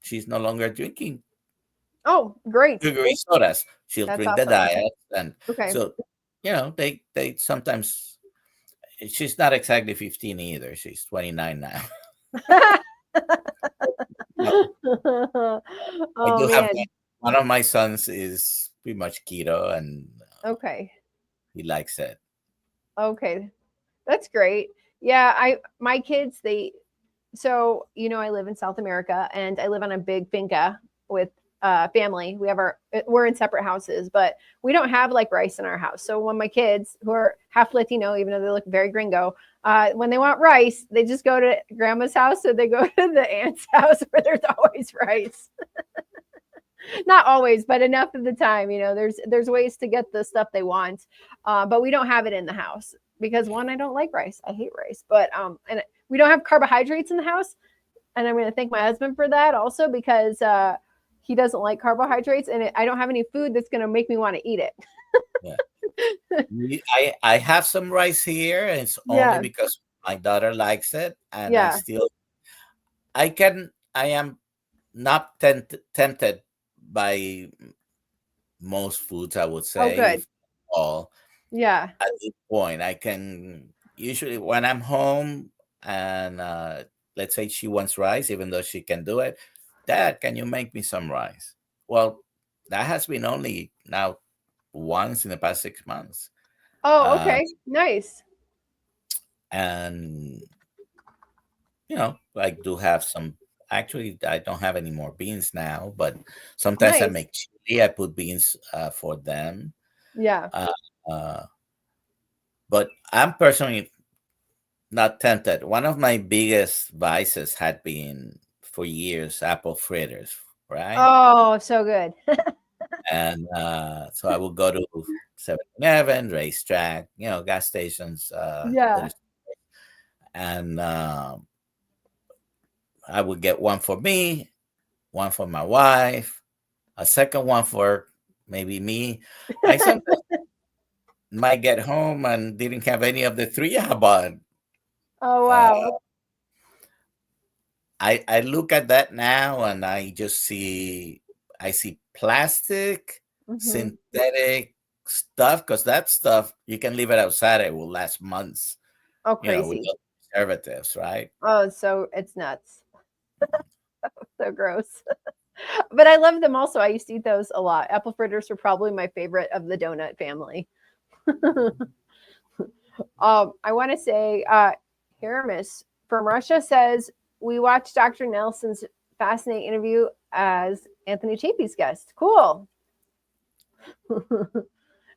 S2: she's no longer drinking
S1: Oh, great.
S2: sugary sodas. She'll
S1: That's
S2: drink the
S1: awesome.
S2: diet. And
S1: Okay.
S2: so, they sometimes, she's not exactly 15 either. She's 29 now. No, I
S1: Oh
S2: do have
S1: man.
S2: one of my sons is pretty much keto, and
S1: Okay.
S2: he likes it.
S1: Okay. That's great. Yeah, I my kids they so I live in South America and I live on a big finca with family. We're in separate houses, but we don't have like rice in our house. So when my kids, who are half Latino, even though they look very gringo, when they want rice, they just go to grandma's house, or they go to the aunt's house where there's always rice. Not always, but enough of the time. There's ways to get the stuff they want, but we don't have it in the house because, one, I don't like rice. I hate rice, but and we don't have carbohydrates in the house, and I'm going to thank my husband for that also, because he doesn't like carbohydrates, and I don't have any food that's going to make me want to eat it.
S2: Yeah. I have some rice here, and it's only
S1: Yeah,
S2: because my daughter likes it, and
S1: yeah.
S2: I am not tempted by most foods, I would
S1: Oh,
S2: say,
S1: good.
S2: if all.
S1: Yeah.
S2: At this point, I can usually, when I'm home and let's say she wants rice, even though she can do it, Dad, can you make me some rice? Well, that has been only now once in the past 6 months.
S1: Oh,
S2: Uh,
S1: okay. Nice.
S2: and I do have some. Actually, I don't have any more beans now, but sometimes I
S1: Nice.
S2: make chili. I put beans for them.
S1: Yeah.
S2: Uh, uh, but I'm personally not tempted. One of my biggest vices had been for years apple fritters, right?
S1: Oh, so good.
S2: And so I would go to 7-Eleven, racetrack, gas stations.
S1: Yeah.
S2: And I would get one for me, one for my wife, a second one for maybe me. I sometimes might get home and didn't have any of the three I bought.
S1: Oh,
S2: Uh,
S1: wow.
S2: I look at that now and I see plastic,
S1: Hmm.
S2: synthetic stuff, because that stuff you can leave it outside, it will last months,
S1: Oh,
S2: with
S1: crazy.
S2: the preservatives, right?
S1: Oh, so it's nuts. So gross. But I love them also. I used to eat those a lot. Apple fritters are probably my favorite of the donut family. I want to say, Haramis from Russia says, we watched Dr. Nelson's fascinating interview as Anthony Chapey's guest. Cool.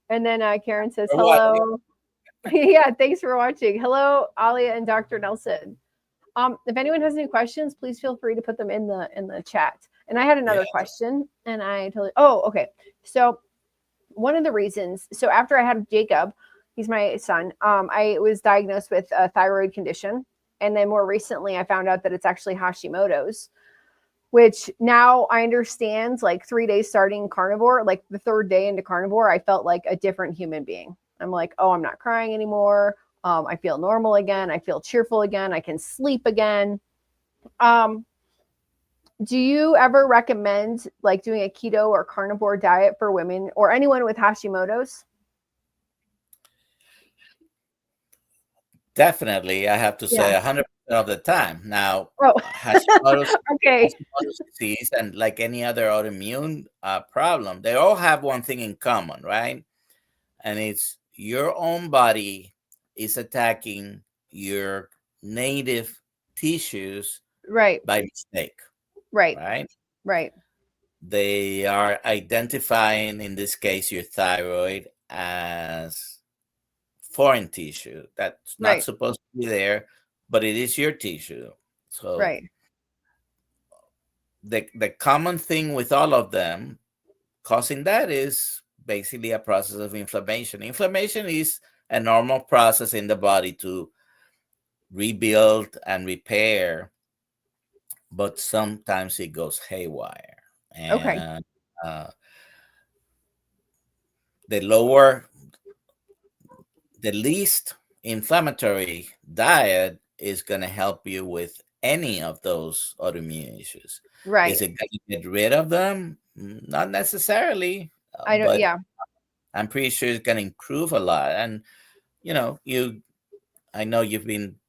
S1: And then Karen says,
S2: For what?
S1: hello. Yeah, thanks for watching. Hello, Alia and Dr. Nelson. If anyone has any questions, please feel free to put them in the chat. And I had
S2: Yeah.
S1: another question, and I totally. Oh, okay. So one of the reasons. So after I had Jacob, he's my son. I was diagnosed with a thyroid condition, and then more recently, I found out that it's actually Hashimoto's. Which now I understand. Like 3 days starting carnivore, like the third day into carnivore, I felt like a different human being. I'm like, oh, I'm not crying anymore. I feel normal again. I feel cheerful again. I can sleep again. Um, do you ever recommend like doing a keto or carnivore diet for women or anyone with Hashimoto's?
S2: Definitely, I have to
S1: Yeah.
S2: say 100% of the time. Now,
S1: Oh,
S2: Hashimoto's,
S1: okay.
S2: Hashimoto's disease, and like any other autoimmune problem, they all have one thing in common, right? And it's your own body is attacking your native tissues
S1: Right.
S2: by mistake,
S1: Right.
S2: right?
S1: Right.
S2: They are identifying, in this case, your thyroid as foreign tissue that's not
S1: Right.
S2: supposed to be there, but it is your tissue. So
S1: Right.
S2: the common thing with all of them causing that is basically a process of inflammation. Inflammation is a normal process in the body to rebuild and repair, but sometimes it goes haywire.
S1: Okay.
S2: And uh, the lower, the least inflammatory diet is going to help you with any of those autoimmune issues. Is
S1: Right.
S2: it going to get rid of them? Not necessarily,
S1: I don't.
S2: but
S1: Yeah.
S2: I'm pretty sure it's going to improve a lot. And I know you've been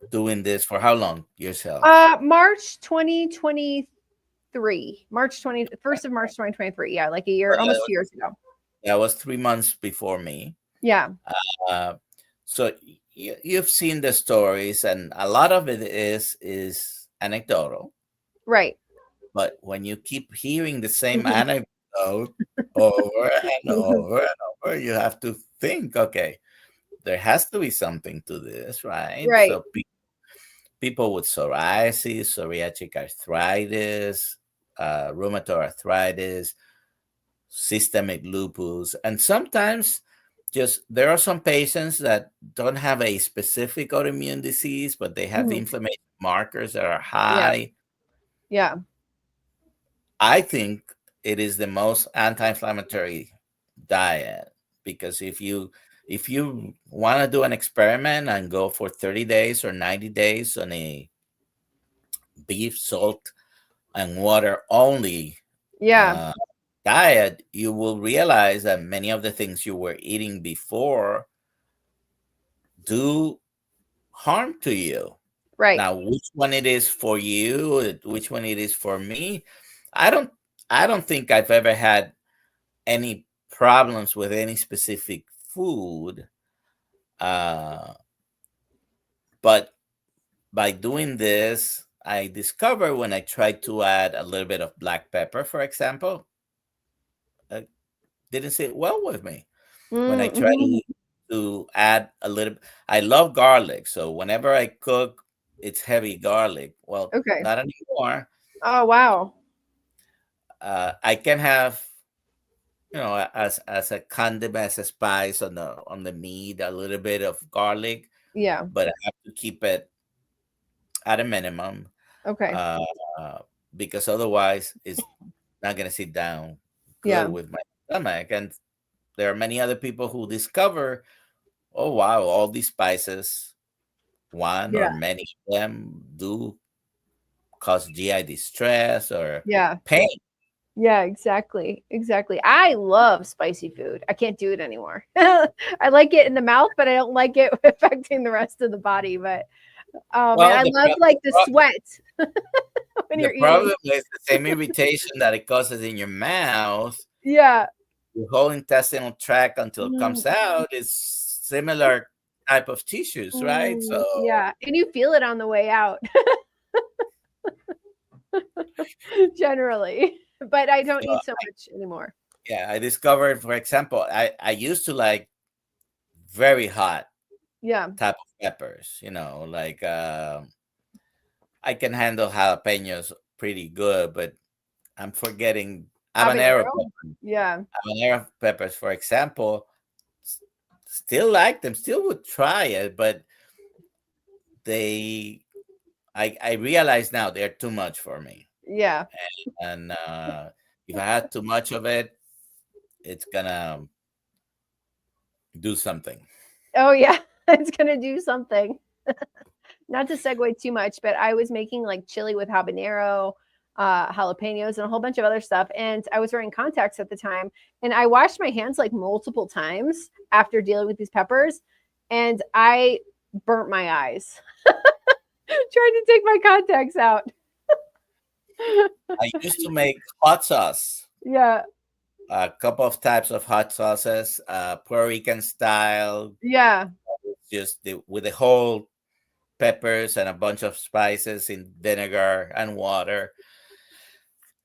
S2: doing this for how long yourself?
S1: March 2023. March 21st of March 2023. Yeah, like a year, almost 2 years ago.
S2: That was 3 months before me.
S1: Yeah.
S2: Uh, so you've seen the stories, and a lot of it is anecdotal.
S1: Right.
S2: But when you keep hearing the same anecdote over and over and over, you have to think, okay, there has to be something to this, right?
S1: Right.
S2: So people with psoriasis, psoriatic arthritis, rheumatoid arthritis, systemic lupus, and sometimes just there are some patients that don't have a specific autoimmune disease, but they have
S1: Mhm.
S2: inflammation markers that are
S1: Yeah.
S2: high.
S1: Yeah.
S2: I think it is the most anti-inflammatory diet because if you want to do an experiment and go for 30 days or 90 days on a beef, salt, and water only
S1: Yeah.
S2: uh, diet, you will realize that many of the things you were eating before do harm to you.
S1: Right.
S2: Now, which one it is for you, which one it is for me, I don't I don't think I've ever had any problems with any specific food. Uh, but by doing this, I discovered when I tried to add a little bit of black pepper, for example, it didn't sit well with me. When I try
S1: Mm-hmm.
S2: to add a little, I love garlic, so whenever I cook, it's heavy garlic. Well,
S1: Okay.
S2: not anymore.
S1: Oh, wow.
S2: I can have as a condiment, as a spice on the meat, a little bit of garlic,
S1: Yeah.
S2: but I have to keep it at a minimum
S1: Okay.
S2: uh, because otherwise it's not gonna sit down good
S1: Yeah.
S2: with my stomach. And there are many other people who discover, oh wow, all these spices, one
S1: Yeah.
S2: or many of them do cause GI distress or
S1: Yeah.
S2: pain.
S1: Yeah, exactly. Exactly. I love spicy food. I can't do it anymore. I like it in the mouth, but I don't like it affecting the rest of the body. But oh man,
S2: Well,
S1: I love like the sweat when
S2: the
S1: you're eating.
S2: problem is the same irritation that it causes in your mouth.
S1: Yeah.
S2: Your whole intestinal tract until it
S1: Mm,
S2: comes out is similar type of tissues, right? So
S1: yeah. And you feel it on the way out generally. But I don't
S2: so
S1: eat so much anymore.
S2: yeah, I discovered, for example, I used to like very hot
S1: Yeah.
S2: type of peppers, like I can handle jalapenos pretty good, but I'm forgetting habanero
S1: Habanero?
S2: peppers.
S1: Yeah.
S2: Habanero peppers, for example, s- still like them, still would try it, but they I realize now they're too much for me.
S1: Yeah.
S2: And if I had too much of it, it's gonna do something.
S1: Oh yeah. It's gonna do something. Not to segue too much, but I was making like chili with habanero, jalapenos, and a whole bunch of other stuff. And I was wearing contacts at the time, and I washed my hands like multiple times after dealing with these peppers, and I burnt my eyes trying to take my contacts out.
S2: I used to make hot sauce,
S1: Yeah,
S2: a couple of types of hot sauces, Puerto Rican style,
S1: yeah,
S2: just with the whole peppers and a bunch of spices in vinegar and water.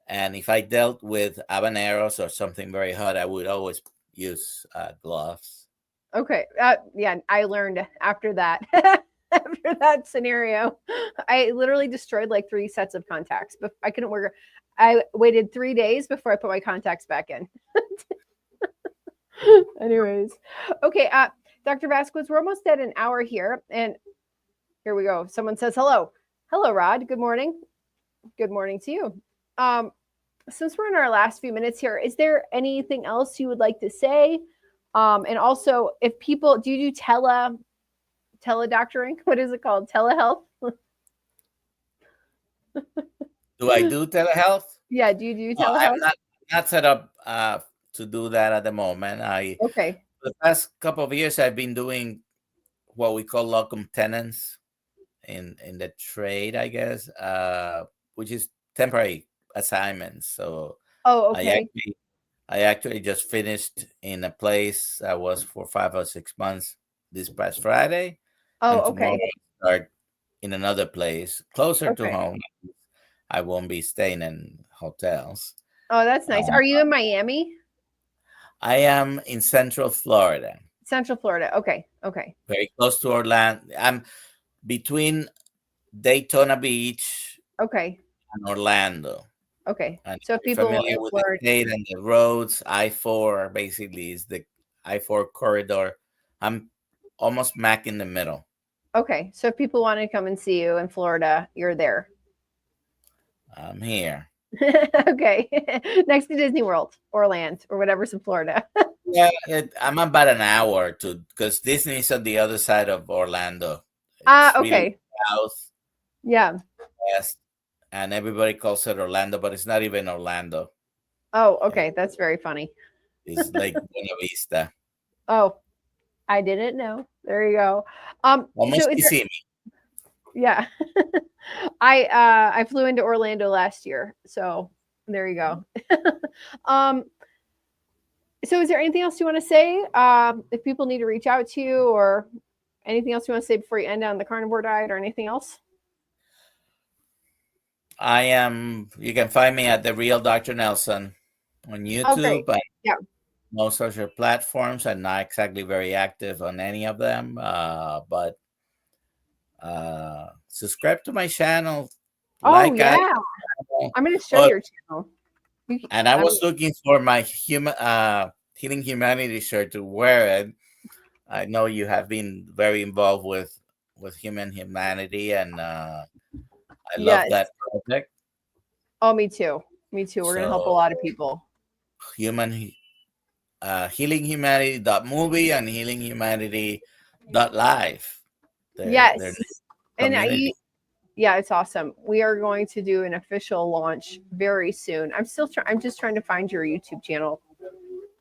S2: And if I dealt with habaneros or something very hot, I would always use gloves.
S1: okay. Yeah, I learned after that. After that scenario, I literally destroyed like 3 sets of contacts, but I couldn't wear. I waited 3 days before I put my contacts back in. Anyways, okay, Dr. Vasquez, we're almost at an hour here, and here we go. Someone says hello. Hello, Rod. Good morning. Good morning to you. Um, since we're in our last few minutes here, is there anything else you would like to say? And also, if people do you do teledoctoring? What is it called? Telehealth?
S2: Do I do telehealth?
S1: Yeah, do you do
S2: No, I'm
S1: telehealth?
S2: not set up to do that at the moment.
S1: Okay.
S2: The past couple of years I've been doing what we call locum tenens in the trade, I guess, which is temporary assignments. So
S1: Oh,
S2: I
S1: okay.
S2: actually I actually just finished in a place I was for 5 or 6 months this past Friday, and
S1: Oh,
S2: tomorrow
S1: okay.
S2: I start in another place closer to
S1: Okay.
S2: home. I won't be staying in hotels.
S1: Oh, that's nice.
S2: Uh,
S1: Are you in Miami?
S2: I am in Central Florida,
S1: Central Florida. Okay. Okay.
S2: very close to Orlando. I'm between Daytona Beach
S1: Okay.
S2: and Orlando.
S1: Okay.
S2: And if
S1: So if
S2: you're
S1: people
S2: familiar
S1: in
S2: with the
S1: Florida.
S2: state and the roads, I-4 basically is the I-4 corridor. I'm almost smack in the middle.
S1: Okay. So if people want to come and see you in Florida, you're there.
S2: I'm here.
S1: Okay. Next to Disney World, Orlando, or whatever's in Florida.
S2: Yeah, I'm about an hour to because Disney's on the other side of Orlando.
S1: Ah,
S2: It's really
S1: okay.
S2: south
S1: Yeah.
S2: west, and everybody calls it Orlando, but it's not even Orlando.
S1: Oh, okay. That's very funny.
S2: It's Lake Buena Vista.
S1: Oh, I didn't know. There you go. So
S2: Almost
S1: is there,
S2: Kissimmee.
S1: yeah. I flew into Orlando last year, so there you go. um, so is there anything else you want to say? If people need to reach out to you, or anything else you want to say before you end on the carnivore diet, or anything else?
S2: I am. You can find me at the Real Dr. Nelson on
S1: Oh, great.
S2: YouTube and
S1: Yeah.
S2: most social platforms. I'm not exactly very active on any of them, but subscribe to my channel,
S1: Oh,
S2: like
S1: yeah.
S2: Alia.
S1: I'm going to show
S2: Oh,
S1: your channel.
S2: and I
S1: I'm,
S2: was looking for my Healing Humanity shirt to wear it. I know you have been very involved with human humanity, and I love
S1: yes.
S2: that project.
S1: Oh, me too. Me too. We're going to help a
S2: So
S1: lot of people.
S2: human Healing Humanity movie and Healing Humanity live. Their
S1: Yes. And
S2: community.
S1: yeah, it's awesome. We are going to do an official launch very soon. I'm just trying to find your YouTube channel.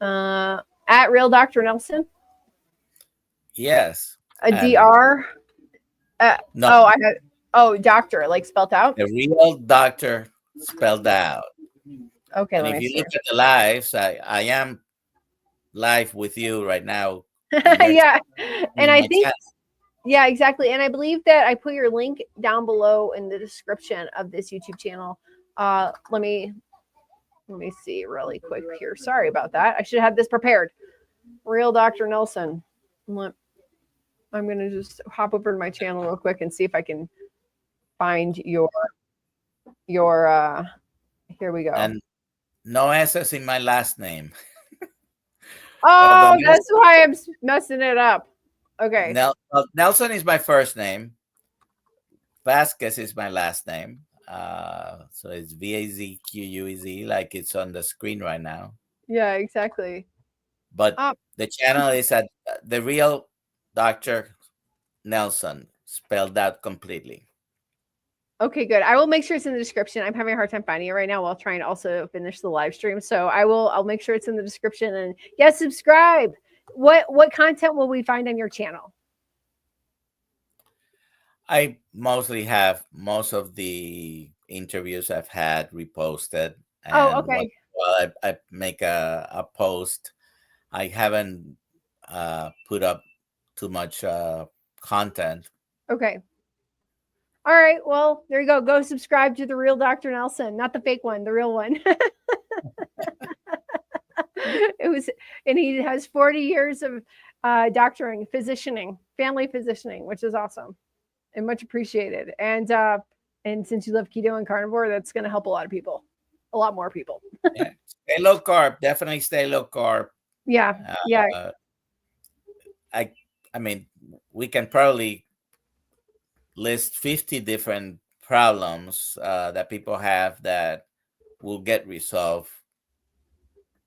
S1: At Real Dr. Nelson.
S2: Yes.
S1: A
S2: And
S1: DR.
S2: no,
S1: Oh, I had. Oh, doctor, like spelled out.
S2: the Real Doctor spelled out.
S1: Okay,
S2: And
S1: let
S2: if
S1: me
S2: you
S1: see.
S2: look at the lives, I am live with you right now in your
S1: Yeah, and
S2: in
S1: I
S2: my
S1: think
S2: chat.
S1: yeah, exactly. And I believe that I put your link down below in the description of this YouTube channel. Let me see really quick here. Sorry about that. I should have this prepared. Real Dr. Nelson. I'm gonna just hop over to my channel real quick and see if I can find your here we go.
S2: And no S's in my last name.
S1: Oh, that's why I'm messing it up. Okay.
S2: Nelson is my first name. Vazquez is my last name. So it's Vazquez, like it's on the screen right now.
S1: Yeah, exactly.
S2: But the channel is at the Real Dr. Nelson, spelled out completely.
S1: Okay, good. I will make sure it's in the description. I'm having a hard time finding it right now while trying to also finish the live stream. So I'll make sure it's in the description, and yes, subscribe. What content will we find on your channel?
S2: I mostly have most of the interviews I've had reposted. And
S1: Oh, okay.
S2: I make a post, I haven't put up too much content.
S1: Okay. All right. Well, there you go. Go subscribe to the Real Dr. Nelson, not the fake one, the real one. And he has 40 years of doctoring, physicianing, family physicianing, which is awesome and much appreciated. And since you love keto and carnivore, that's going to help a lot of people, a lot more people.
S2: Yeah. Stay low carb. Definitely stay low carb.
S1: Yeah. Yeah.
S2: I mean, we can probably list 50 different problems that people have that will get resolved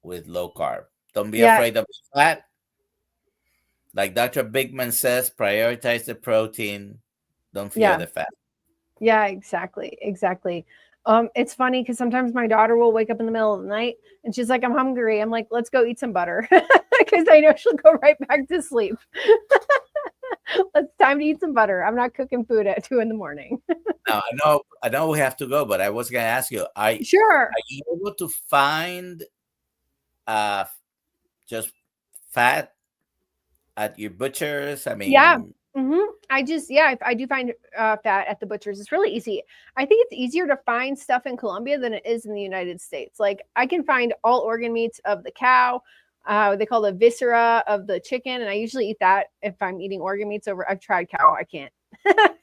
S2: with low carb. Don't be afraid of fat. Like Dr. Bigman says, prioritize the protein. Don't fear the fat.
S1: Yeah, exactly. Exactly. It's funny because sometimes my daughter will wake up in the middle of the night and she's like, I'm hungry. I'm like, let's go eat some butter because I know she'll go right back to sleep. It's time to eat some butter. I'm not cooking food at 2 a.m.
S2: Now I know we have to go, but I was gonna ask you, are you able to find just fat at your butchers? I mean,
S1: yeah, I just, yeah, I do find fat at the butchers. It's really easy. I think it's easier to find stuff in Colombia than it is in the United States. Like I can find all organ meats of the cow. They call the viscera of the chicken, and I usually eat that if I'm eating organ meats over. I've tried cow. I can't.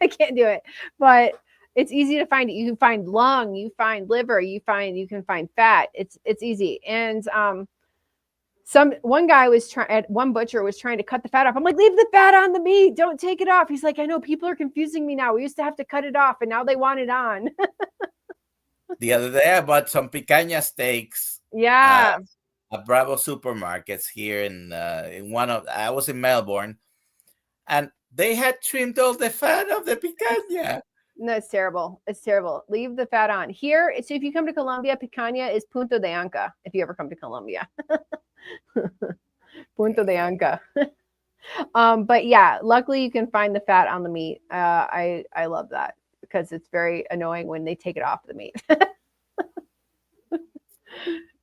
S1: I can't do it. But it's easy to find it. You can find lung, you find liver, you can find fat. It's easy. And one guy was trying at one butcher was trying to cut the fat off. I'm like, leave the fat on the meat, don't take it off. He's like, I know people are confusing me now. We used to have to cut it off and now they want it on.
S2: The other day I bought some picanha steaks.
S1: Yeah.
S2: At Bravo supermarkets here in I was in Melbourne, and they had trimmed all the fat of the picanha.
S1: No, it's terrible. It's terrible. Leave the fat on. Here, so if you come to Colombia, picanha is punto de anca. If you ever come to Colombia. Punto de anca. But yeah, luckily you can find the fat on the meat. I love that because it's very annoying when they take it off the meat.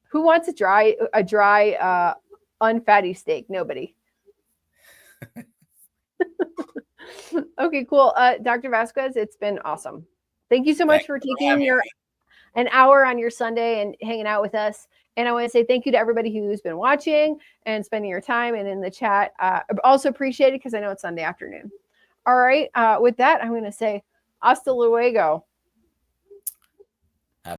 S1: Who wants a dry unfatty steak? Nobody. Okay, cool. Dr. Vazquez, it's been awesome. Thank you so much for taking an hour on your Sunday and hanging out with us. And I want to say thank you to everybody who's been watching and spending your time and in the chat. I also appreciate it because I know it's Sunday afternoon. All right. With that, I'm going to say hasta luego.